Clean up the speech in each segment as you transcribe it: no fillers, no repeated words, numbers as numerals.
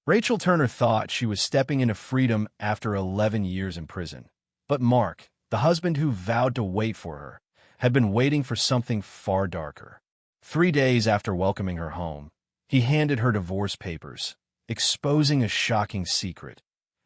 Rachel Turner thought she was stepping into freedom after 11 years in prison. But Mark, the husband who vowed to wait for her, had been waiting for something far darker. 3 days after welcoming her home, he handed her divorce papers, exposing a shocking secret.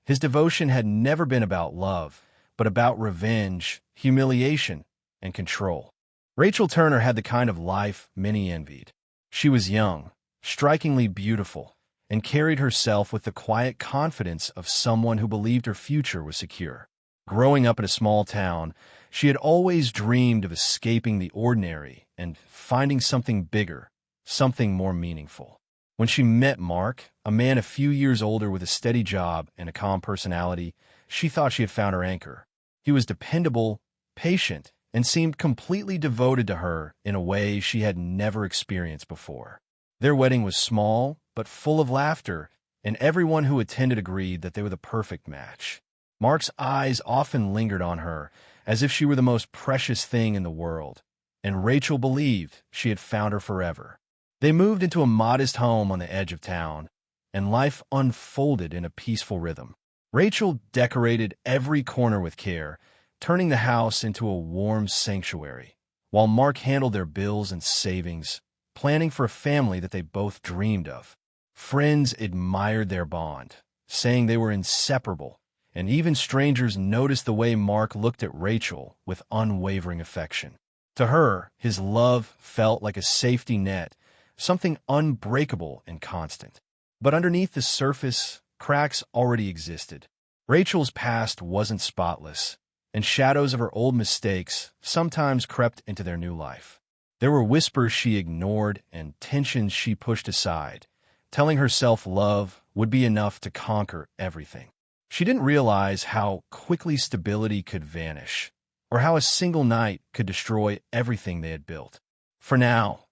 His devotion had never been about love, but about revenge, humiliation, and control. Rachel Turner had the kind of life many envied. She was young, strikingly beautiful, and carried herself with the quiet confidence of someone who believed her future was secure. Growing up in a small town, she had always dreamed of escaping the ordinary and finding something bigger, something more meaningful. When she met Mark, a man a few years older with a steady job and a calm personality, she thought she had found her anchor. He was dependable, patient, and seemed completely devoted to her in a way she had never experienced before. Their wedding was small, but full of laughter, and everyone who attended agreed that they were the perfect match. Mark's eyes often lingered on her, as if she were the most precious thing in the world, and Rachel believed she had found her forever. They moved into a modest home on the edge of town, and life unfolded in a peaceful rhythm. Rachel decorated every corner with care, turning the house into a warm sanctuary, while Mark handled their bills and savings, planning for a family that they both dreamed of. Friends admired their bond, saying they were inseparable, and even strangers noticed the way Mark looked at Rachel with unwavering affection. To her, his love felt like a safety net, something unbreakable and constant. But underneath the surface, cracks already existed. Rachel's past wasn't spotless, and shadows of her old mistakes sometimes crept into their new life. There were whispers she ignored and tensions she pushed aside, telling herself love would be enough to conquer everything. She didn't realize how quickly stability could vanish, or how a single night could destroy everything they had built. For now,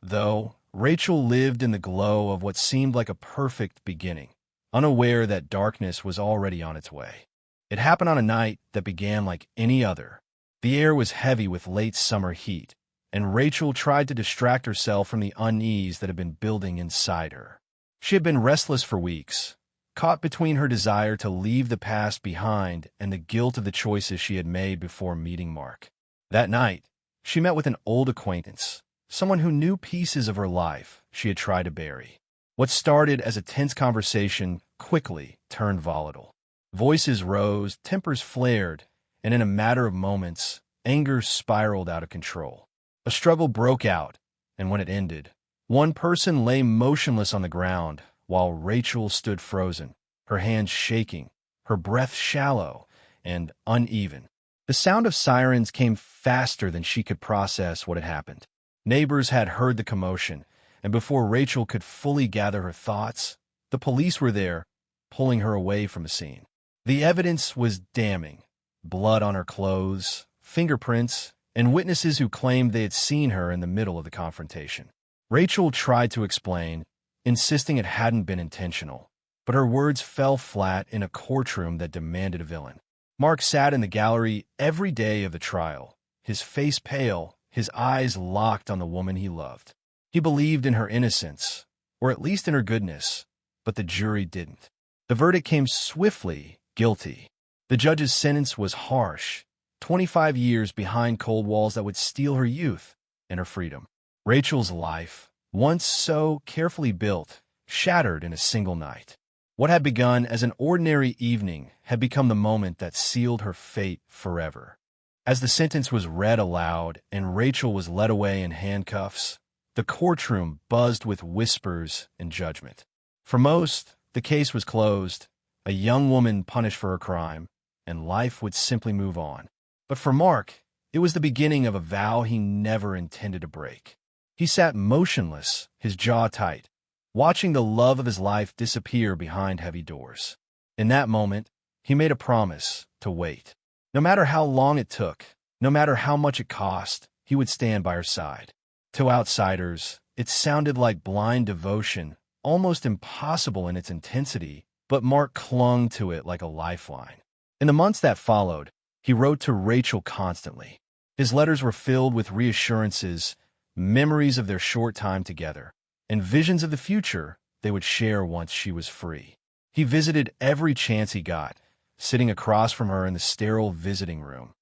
though, Rachel lived in the glow of what seemed like a perfect beginning, unaware that darkness was already on its way. It happened on a night that began like any other. The air was heavy with late summer heat, and Rachel tried to distract herself from the unease that had been building inside her. She had been restless for weeks, caught between her desire to leave the past behind and the guilt of the choices she had made before meeting Mark. That night, she met with an old acquaintance, someone who knew pieces of her life she had tried to bury. What started as a tense conversation quickly turned volatile. Voices rose, tempers flared, and in a matter of moments, anger spiraled out of control. A struggle broke out, and when it ended, one person lay motionless on the ground, while Rachel stood frozen, her hands shaking, her breath shallow and uneven. The sound of sirens came faster than she could process what had happened. Neighbors had heard the commotion, and before Rachel could fully gather her thoughts, the police were there, pulling her away from the scene. The evidence was damning: blood on her clothes, fingerprints, and witnesses who claimed they had seen her in the middle of the confrontation. Rachel tried to explain, insisting it hadn't been intentional, but her words fell flat in a courtroom that demanded a villain. Mark sat in the gallery every day of the trial, his face pale, his eyes locked on the woman he loved. He believed in her innocence, or at least in her goodness, but the jury didn't. The verdict came swiftly: guilty. The judge's sentence was harsh: 25 years behind cold walls that would steal her youth and her freedom. Rachel's life, once so carefully built, shattered in a single night. What had begun as an ordinary evening had become the moment that sealed her fate forever. As the sentence was read aloud and Rachel was led away in handcuffs, the courtroom buzzed with whispers and judgment. For most, the case was closed, a young woman punished for her crime, and life would simply move on. But for Mark, it was the beginning of a vow he never intended to break. He sat motionless, his jaw tight, watching the love of his life disappear behind heavy doors. In that moment, he made a promise to wait. No matter how long it took, no matter how much it cost, he would stand by her side. To outsiders, it sounded like blind devotion, almost impossible in its intensity, but Mark clung to it like a lifeline. In the months that followed, he wrote to Rachel constantly. His letters were filled with reassurances, memories of their short time together, and visions of the future they would share once she was free. He visited every chance he got, sitting across from her in the sterile visiting room,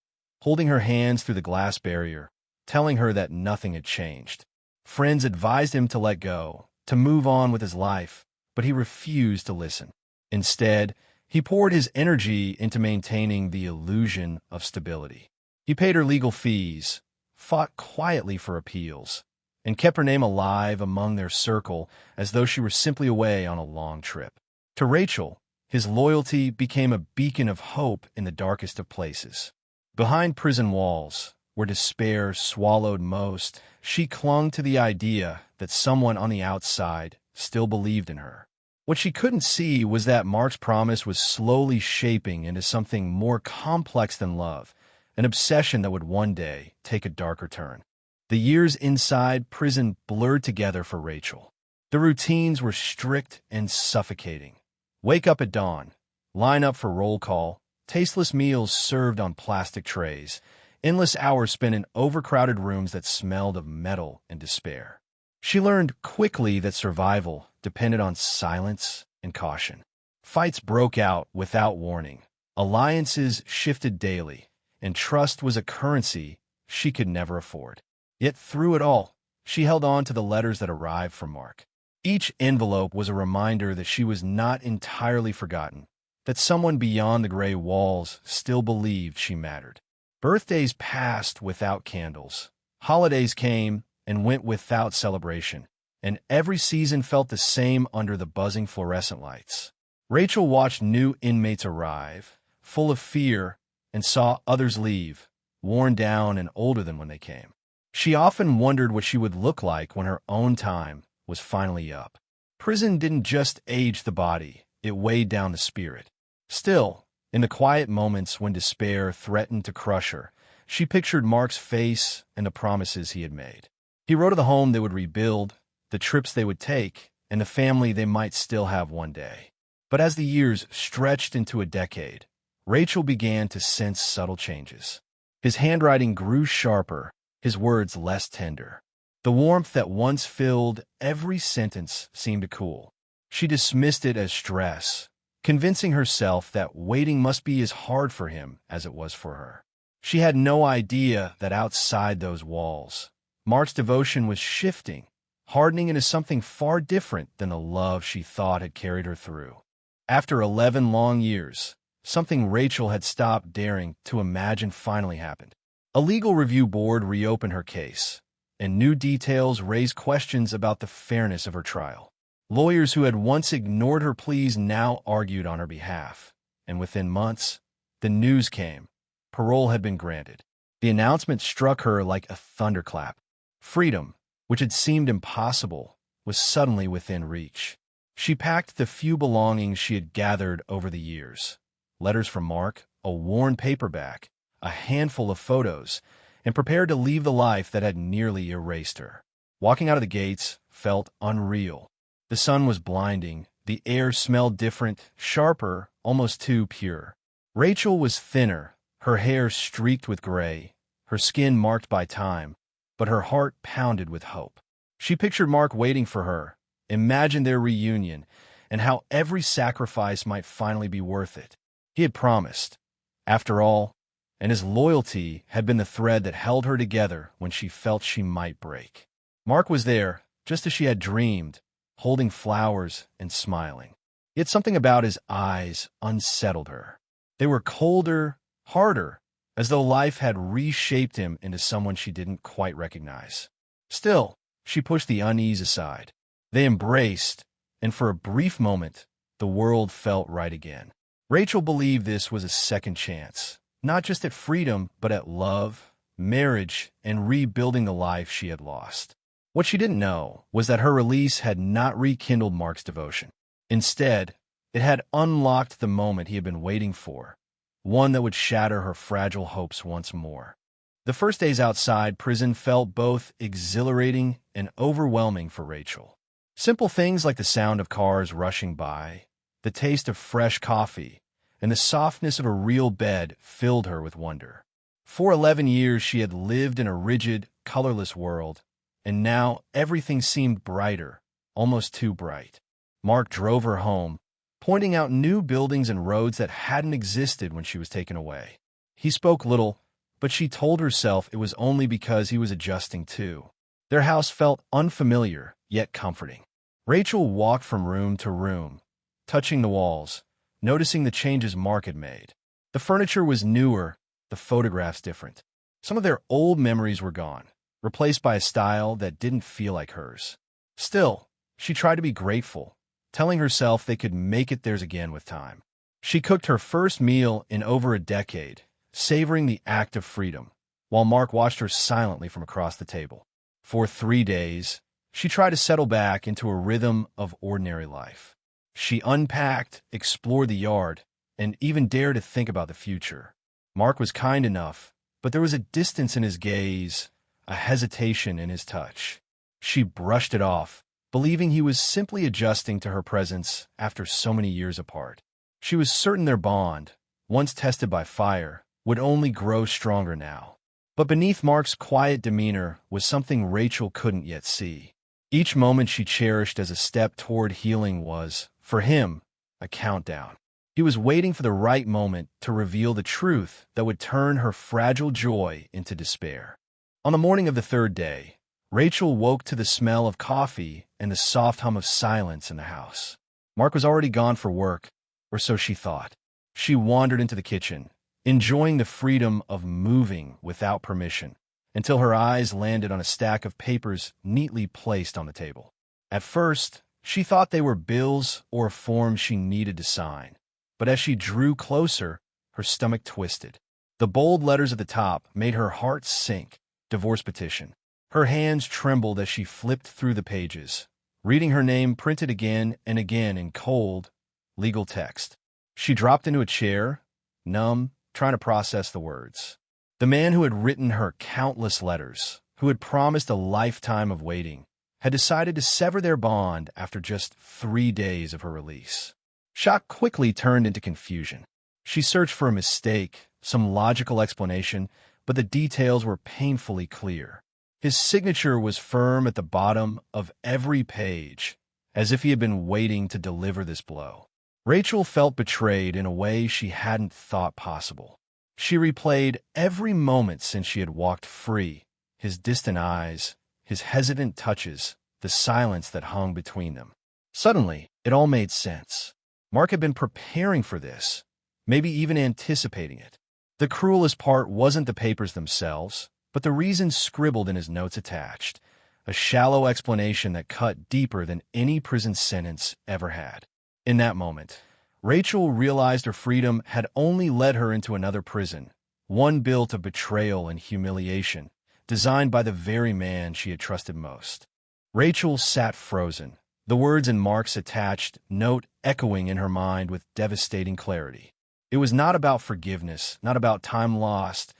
holding her hands through the glass barrier, telling her that nothing had changed. Friends advised him to let go, to move on with his life, but he refused to listen. Instead, he poured his energy into maintaining the illusion of stability. He paid her legal fees, fought quietly for appeals, and kept her name alive among their circle as though she were simply away on a long trip. To Rachel, his loyalty became a beacon of hope in the darkest of places. Behind prison walls, where despair swallowed most, she clung to the idea that someone on the outside still believed in her. What she couldn't see was that Mark's promise was slowly shaping into something more complex than love, an obsession that would one day take a darker turn. The years inside prison blurred together for Rachel. The routines were strict and suffocating. Wake up at dawn, line up for roll call, tasteless meals served on plastic trays, endless hours spent in overcrowded rooms that smelled of metal and despair. She learned quickly that survival depended on silence and caution. Fights broke out without warning. Alliances shifted daily, and trust was a currency she could never afford. Yet through it all, she held on to the letters that arrived from Mark. Each envelope was a reminder that she was not entirely forgotten, that someone beyond the gray walls still believed she mattered. Birthdays passed without candles. Holidays came and went without celebration, and every season felt the same under the buzzing fluorescent lights. Rachel watched new inmates arrive, full of fear, and saw others leave, worn down and older than when they came. She often wondered what she would look like when her own time was finally up. Prison didn't just age the body, it weighed down the spirit. Still, in the quiet moments when despair threatened to crush her, she pictured Mark's face and the promises he had made. He wrote of the home they would rebuild, the trips they would take, and the family they might still have one day. But as the years stretched into a decade, Rachel began to sense subtle changes. His handwriting grew sharper, his words less tender. The warmth that once filled every sentence seemed to cool. She dismissed it as stress, convincing herself that waiting must be as hard for him as it was for her. She had no idea that outside those walls, Mark's devotion was shifting, hardening into something far different than the love she thought had carried her through. After 11 long years, something Rachel had stopped daring to imagine finally happened. A legal review board reopened her case, and new details raised questions about the fairness of her trial. Lawyers who had once ignored her pleas now argued on her behalf, and within months, the news came. Parole had been granted. The announcement struck her like a thunderclap. Freedom, which had seemed impossible, was suddenly within reach. She packed the few belongings she had gathered over the years. Letters from Mark, a worn paperback, a handful of photos, and prepared to leave the life that had nearly erased her. Walking out of the gates felt unreal. The sun was blinding, the air smelled different, sharper, almost too pure. Rachel was thinner, her hair streaked with gray, her skin marked by time, but her heart pounded with hope. She pictured Mark waiting for her, imagined their reunion, and how every sacrifice might finally be worth it. He had promised, after all, and his loyalty had been the thread that held her together when she felt she might break. Mark was there, just as she had dreamed, holding flowers and smiling. Yet something about his eyes unsettled her. They were colder, harder, as though life had reshaped him into someone she didn't quite recognize. Still, she pushed the unease aside. They embraced, and for a brief moment, the world felt right again. Rachel believed this was a second chance, not just at freedom, but at love, marriage, and rebuilding the life she had lost. What she didn't know was that her release had not rekindled Mark's devotion. Instead, it had unlocked the moment he had been waiting for, one that would shatter her fragile hopes once more. The first days outside prison felt both exhilarating and overwhelming for Rachel. Simple things like the sound of cars rushing by, the taste of fresh coffee, and the softness of a real bed filled her with wonder. For 11 years she had lived in a rigid, colorless world, and now everything seemed brighter, almost too bright. Mark drove her home, pointing out new buildings and roads that hadn't existed when she was taken away. He spoke little, but she told herself it was only because he was adjusting too. Their house felt unfamiliar, yet comforting. Rachel walked from room to room, touching the walls, noticing the changes Mark had made. The furniture was newer, the photographs different. Some of their old memories were gone, replaced by a style that didn't feel like hers. Still, she tried to be grateful, telling herself they could make it theirs again with time. She cooked her first meal in over a decade, savoring the act of freedom, while Mark watched her silently from across the table. For 3 days, she tried to settle back into a rhythm of ordinary life. She unpacked, explored the yard, and even dared to think about the future. Mark was kind enough, but there was a distance in his gaze, a hesitation in his touch. She brushed it off, believing he was simply adjusting to her presence after so many years apart. She was certain their bond, once tested by fire, would only grow stronger now. But beneath Mark's quiet demeanor was something Rachel couldn't yet see. Each moment she cherished as a step toward healing was, for him, a countdown. He was waiting for the right moment to reveal the truth that would turn her fragile joy into despair. On the morning of the third day, Rachel woke to the smell of coffee and the soft hum of silence in the house. Mark was already gone for work, or so she thought. She wandered into the kitchen, enjoying the freedom of moving without permission, until her eyes landed on a stack of papers neatly placed on the table. At first, she thought they were bills or a form she needed to sign, but as she drew closer, her stomach twisted. The bold letters at the top made her heart sink. Divorce petition. Her hands trembled as she flipped through the pages, reading her name printed again and again in cold, legal text. She dropped into a chair, numb, trying to process the words. The man who had written her countless letters, who had promised a lifetime of waiting, had decided to sever their bond after just 3 days of her release. Shock quickly turned into confusion. She searched for a mistake, some logical explanation, but the details were painfully clear. His signature was firm at the bottom of every page, as if he had been waiting to deliver this blow. Rachel felt betrayed in a way she hadn't thought possible. She replayed every moment since she had walked free, his distant eyes, his hesitant touches, the silence that hung between them. Suddenly, it all made sense. Mark had been preparing for this, maybe even anticipating it. The cruelest part wasn't the papers themselves, but the reasons scribbled in his notes attached, a shallow explanation that cut deeper than any prison sentence ever had. In that moment, Rachel realized her freedom had only led her into another prison, one built of betrayal and humiliation, designed by the very man she had trusted most. Rachel sat frozen, the words in Mark's attached note echoing in her mind with devastating clarity. It was not about forgiveness, not about time lost,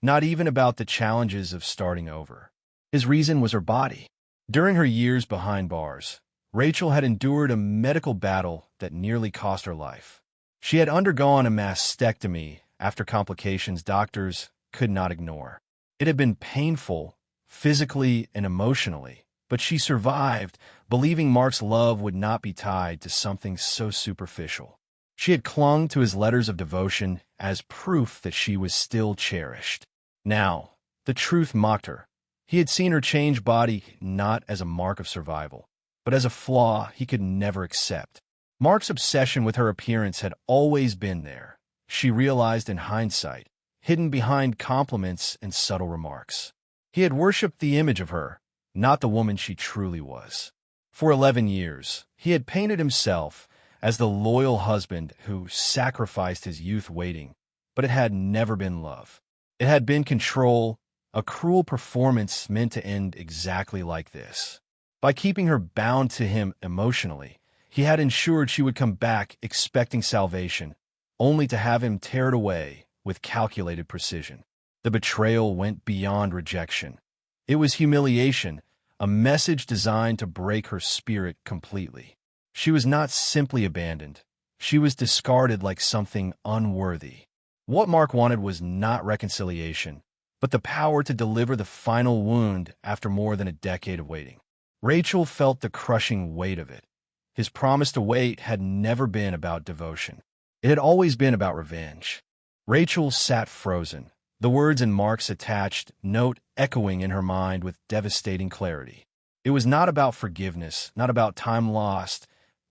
not even about the challenges of starting over. His reason was her body. During her years behind bars, Rachel had endured a medical battle that nearly cost her life. She had undergone a mastectomy after complications doctors could not ignore. It had been painful, physically and emotionally, but she survived, believing Mark's love would not be tied to something so superficial. She had clung to his letters of devotion as proof that she was still cherished. Now, the truth mocked her. He had seen her change body not as a mark of survival, but as a flaw he could never accept. Mark's obsession with her appearance had always been there, she realized in hindsight, hidden behind compliments and subtle remarks. He had worshipped the image of her, not the woman she truly was. For 11 years, he had painted himself as the loyal husband who sacrificed his youth waiting, but it had never been love. It had been control, a cruel performance meant to end exactly like this. By keeping her bound to him emotionally, he had ensured she would come back expecting salvation, only to have him tear it away with calculated precision. The betrayal went beyond rejection. It was humiliation, a message designed to break her spirit completely. She was not simply abandoned. She was discarded like something unworthy. What Mark wanted was not reconciliation, but the power to deliver the final wound after more than a decade of waiting. Rachel felt the crushing weight of it. His promise to wait had never been about devotion. It had always been about revenge. Rachel sat frozen, the words in Mark's attached note echoing in her mind with devastating clarity. It was not about forgiveness, not about time lost,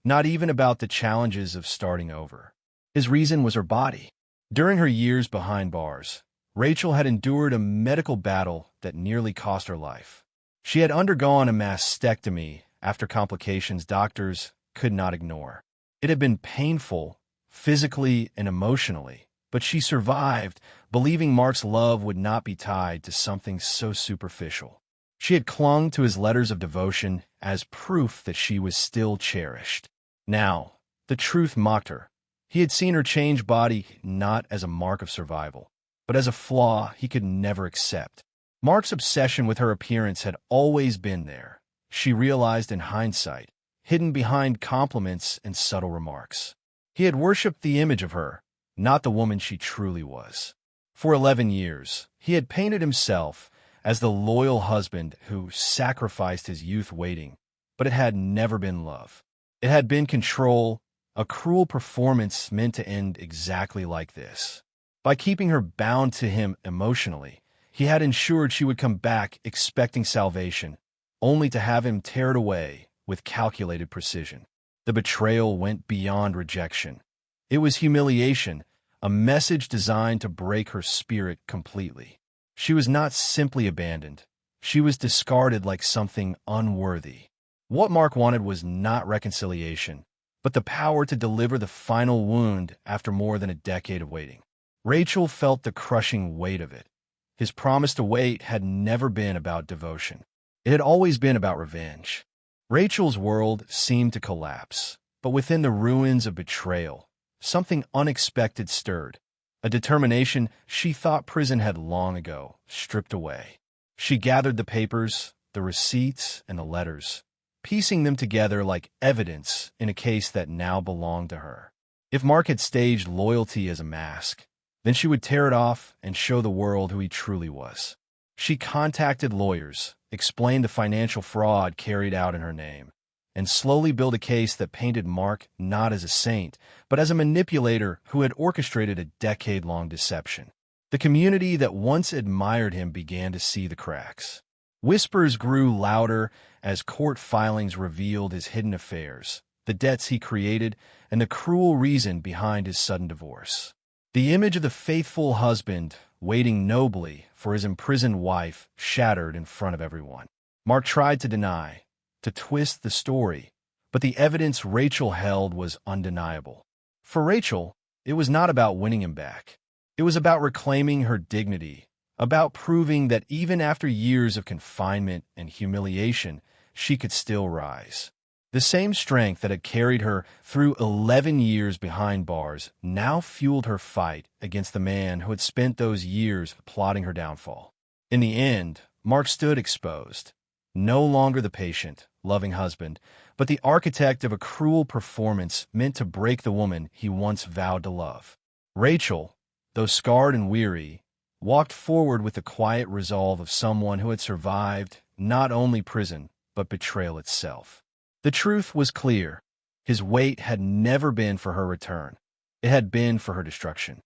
not even about the challenges of starting over. His reason was her body. During her years behind bars, Rachel had endured a medical battle that nearly cost her life. She had undergone a mastectomy after complications doctors could not ignore. It had been painful, physically and emotionally, but she survived, believing Mark's love would not be tied to something so superficial. She had clung to his letters of devotion as proof that she was still cherished. Now, the truth mocked her. He had seen her change body not as a mark of survival, but as a flaw he could never accept. Mark's obsession with her appearance had always been there, she realized in hindsight, hidden behind compliments and subtle remarks. He had worshipped the image of her, not the woman she truly was. For 11 years, he had painted himself as the loyal husband who sacrificed his youth waiting, but it had never been love. It had been control, a cruel performance meant to end exactly like this. By keeping her bound to him emotionally, he had ensured she would come back expecting salvation, only to have him tear it away with calculated precision. The betrayal went beyond rejection. It was humiliation, a message designed to break her spirit completely. She was not simply abandoned. She was discarded like something unworthy. What Mark wanted was not reconciliation, but the power to deliver the final wound after more than a decade of waiting. Rachel felt the crushing weight of it. His promise to wait had never been about devotion. It had always been about revenge. Rachel's world seemed to collapse, but within the ruins of betrayal, something unexpected stirred, a determination she thought prison had long ago stripped away. She gathered the papers, the receipts, and the letters, piecing them together like evidence in a case that now belonged to her. If Mark had staged loyalty as a mask, then she would tear it off and show the world who he truly was. She contacted lawyers, explained the financial fraud carried out in her name, and slowly built a case that painted Mark not as a saint, but as a manipulator who had orchestrated a decade-long deception. The community that once admired him began to see the cracks. Whispers grew louder as court filings revealed his hidden affairs, the debts he created, and the cruel reason behind his sudden divorce. The image of the faithful husband, waiting nobly for his imprisoned wife, shattered in front of everyone. Mark tried to deny, to twist the story, but the evidence Rachel held was undeniable. For Rachel, it was not about winning him back. It was about reclaiming her dignity, about proving that even after years of confinement and humiliation, she could still rise. The same strength that had carried her through 11 years behind bars now fueled her fight against the man who had spent those years plotting her downfall. In the end, Mark stood exposed, no longer the patient, loving husband, but the architect of a cruel performance meant to break the woman he once vowed to love. Rachel, though scarred and weary, walked forward with the quiet resolve of someone who had survived not only prison, but betrayal itself. The truth was clear. His wait had never been for her return. It had been for her destruction.